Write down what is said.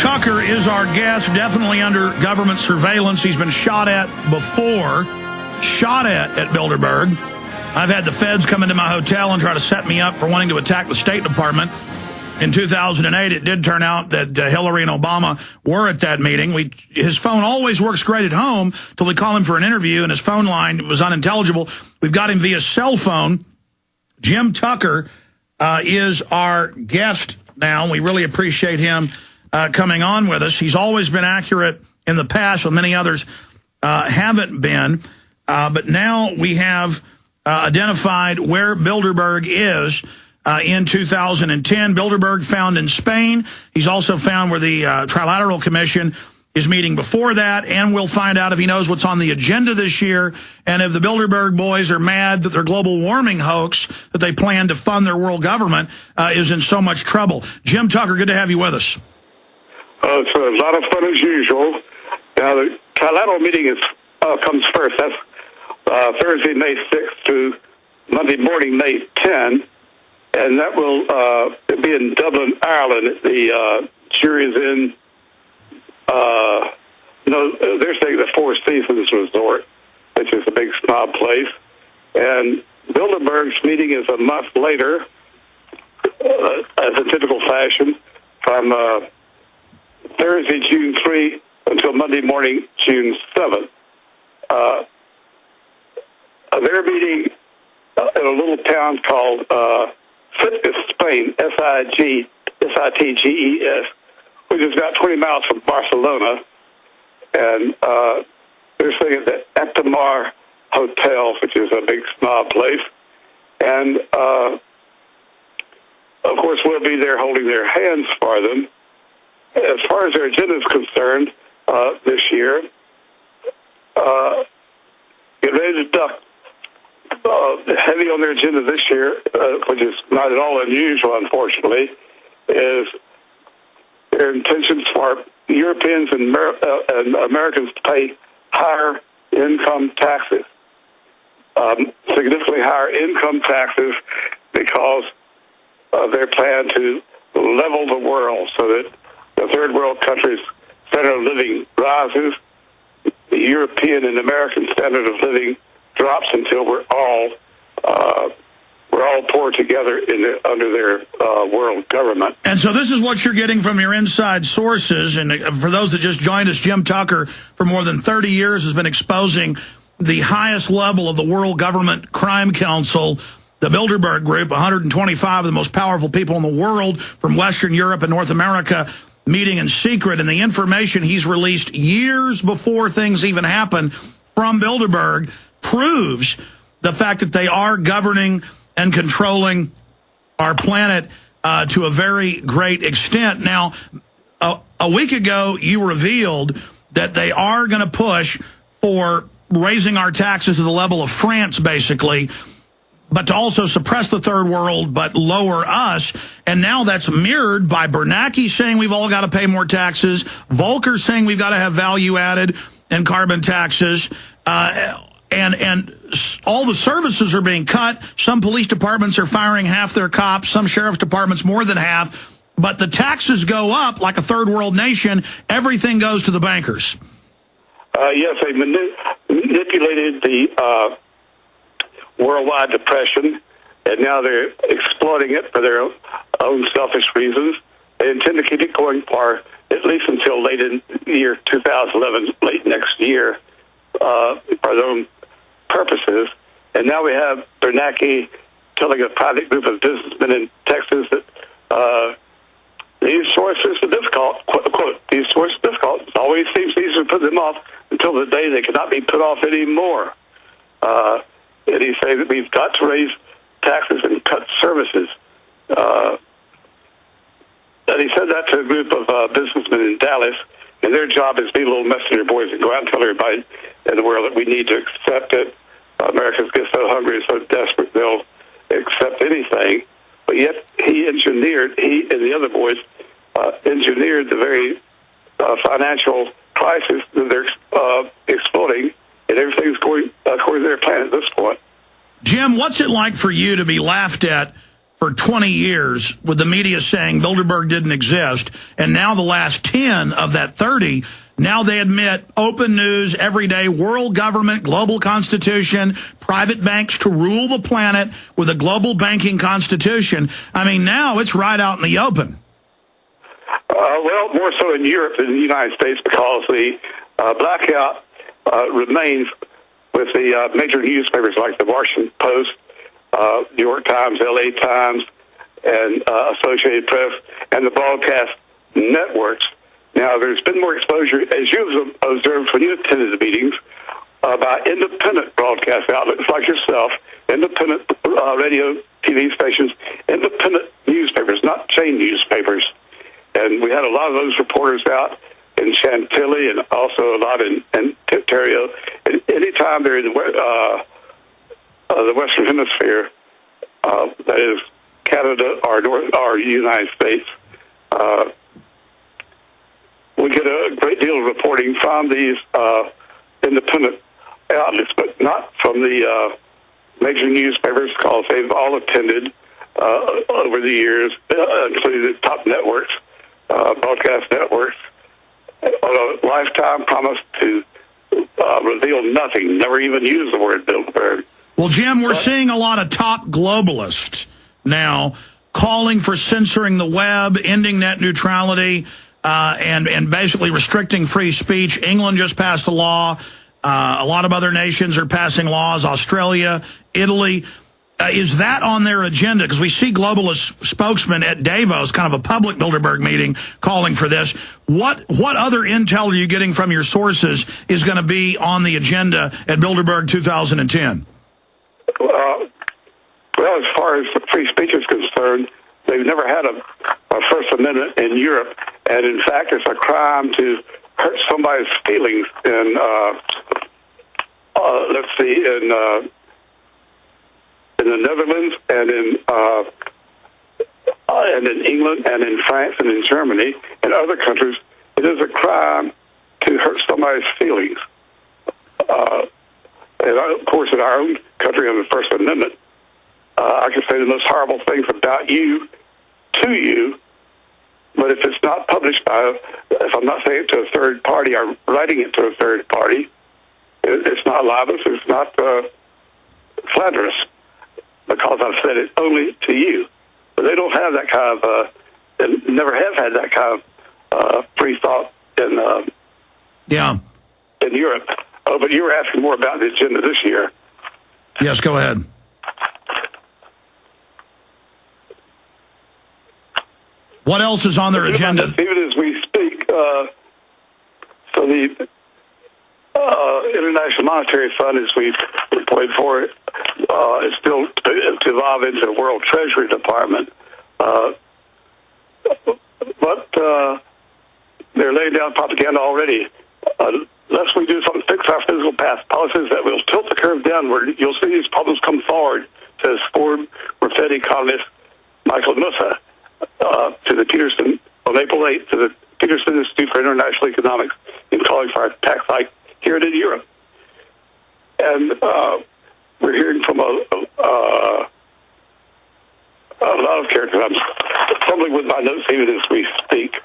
Tucker is our guest, definitely under government surveillance. He's been shot at before, at Bilderberg. I've had the feds come into my hotel and try to set me up for wanting to attack the State Department. In 2008, it did turn out that Hillary and Obama were at that meeting. His phone always works great at home till we call him for an interview, and his phone line was unintelligible. We've got him via cell phone. Jim Tucker is our guest now, and we really appreciate him coming on with us. He's always been accurate in the past, when many others haven't been. But now we have identified where Bilderberg is in 2010. Bilderberg found in Spain. He's also found where the Trilateral Commission is meeting before that, and we'll find out if he knows what's on the agenda this year, and if the Bilderberg boys are mad that their global warming hoax that they plan to fund their world government is in so much trouble. Jim Tucker, good to have you with us. It's a lot of fun as usual. Now, the Trilateral meeting comes first. That's Thursday, May 6th to Monday morning, May 10. And that will be in Dublin, Ireland. The jury's in, they're saying the Four Seasons Resort, which is a big snob place. And Bilderberg's meeting is a month later, as a typical fashion, from Thursday, June 3 until Monday morning, June 7. They're meeting in a little town called Sitges, Spain, Sitges, which is about 20 miles from Barcelona. And they're staying at the Eptamar Hotel, which is a big snob place. And, of course, we'll be there holding their hands for them. As far as their agenda is concerned, this year, get ready to duck. Heavy on their agenda this year, which is not at all unusual, unfortunately, is their intentions for Europeans and Americans to pay higher income taxes, significantly higher income taxes, because of their plan to level the world so that the third world countries' standard of living rises, the European and American standard of living drops until we're all poor together under their world government. And so this is what you're getting from your inside sources. And for those that just joined us, Jim Tucker, for more than 30 years, has been exposing the highest level of the World Government Crime Council, the Bilderberg Group, 125 of the most powerful people in the world from Western Europe and North America, meeting in secret. And the information he's released years before things even happen from Bilderberg proves the fact that they are governing and controlling our planet to a very great extent. Now, a week ago, you revealed that they are going to push for raising our taxes to the level of France, basically, but to also suppress the third world, but lower us. And now that's mirrored by Bernanke saying we've all got to pay more taxes, Volcker saying we've got to have value added and carbon taxes, and all the services are being cut. Some police departments are firing half their cops, some sheriff's departments more than half. But the taxes go up like a third world nation. Everything goes to the bankers. Yes, they manipulated the worldwide depression, and now they're exploiting it for their own selfish reasons. They intend to keep it going for at least until late in the year 2011, late next year, for their own purposes. And now we have Bernanke telling a private group of businessmen in Texas that these sources are difficult, quote, these sources are difficult. It always seems easier to put them off until the day they cannot be put off anymore. And he's saying that we've got to raise taxes and cut services. And he said that to a group of businessmen in Dallas, and their job is to be little messenger boys and go out and tell everybody in the world that we need to accept it. Americans get so hungry and so desperate they'll accept anything. But yet he and the other boys engineered the very financial crisis that they're exploding, and everything's going according to their plan at this point. Jim, what's it like for you to be laughed at for 20 years, with the media saying Bilderberg didn't exist, and now the last 10 of that 30, now they admit open news, everyday world government, global constitution, private banks to rule the planet with a global banking constitution. I mean, now it's right out in the open. Well, more so in Europe than in the United States, because the blackout remains with the major newspapers like the Washington Post, New York Times, LA Times, and Associated Press, and the broadcast networks. Now, there's been more exposure, as you've observed when you attended the meetings, by independent broadcast outlets like yourself, independent radio, TV stations, independent newspapers, not chain newspapers. And we had a lot of those reporters out in Chantilly and also a lot in Ontario. And anytime they're in the Western Hemisphere, that is Canada or United States, we get a great deal of reporting from these independent outlets, but not from the major newspapers, because they've all attended over the years, including the top networks, broadcast networks, on a lifetime promise to reveal nothing, never even use the word Bilderberg. Well, Jim, we're seeing a lot of top globalists now calling for censoring the web, ending net neutrality, and basically restricting free speech. England just passed a law. A lot of other nations are passing laws, Australia, Italy. Is that on their agenda? Because we see globalist spokesmen at Davos, kind of a public Bilderberg meeting, calling for this. What other intel are you getting from your sources is going to be on the agenda at Bilderberg 2010? Well, as far as free speech is concerned, they've never had a First Amendment in Europe, and in fact, it's a crime to hurt somebody's feelings in, let's see, in the Netherlands and in England and in France and in Germany and other countries. It is a crime to hurt somebody's feelings. And of course, in our own country, under the First Amendment, I can say the most horrible things about you to you, but if it's not published by, if I'm not saying it to a third party or writing it to a third party, it's not libelous, it's not slanderous, because I've said it only to you. But they don't have that kind of, and never have had that kind of free thought in Europe. Oh, but you were asking more about the agenda this year. Yes, go ahead. What else is on their agenda? Even as we speak, so the International Monetary Fund, as we've reported for it, is still to evolve into the World Treasury Department. But they're laying down propaganda already. Unless we do something to fix our physical past policies that will tilt the curve downward, you'll see these problems come forward, says Ford Fed economist Michael Musa to the Peterson on April 8th to the Peterson Institute for International Economics in calling for a tax hike here in Europe. And we're hearing from a lot of characters. I'm fumbling with my notes even as we speak.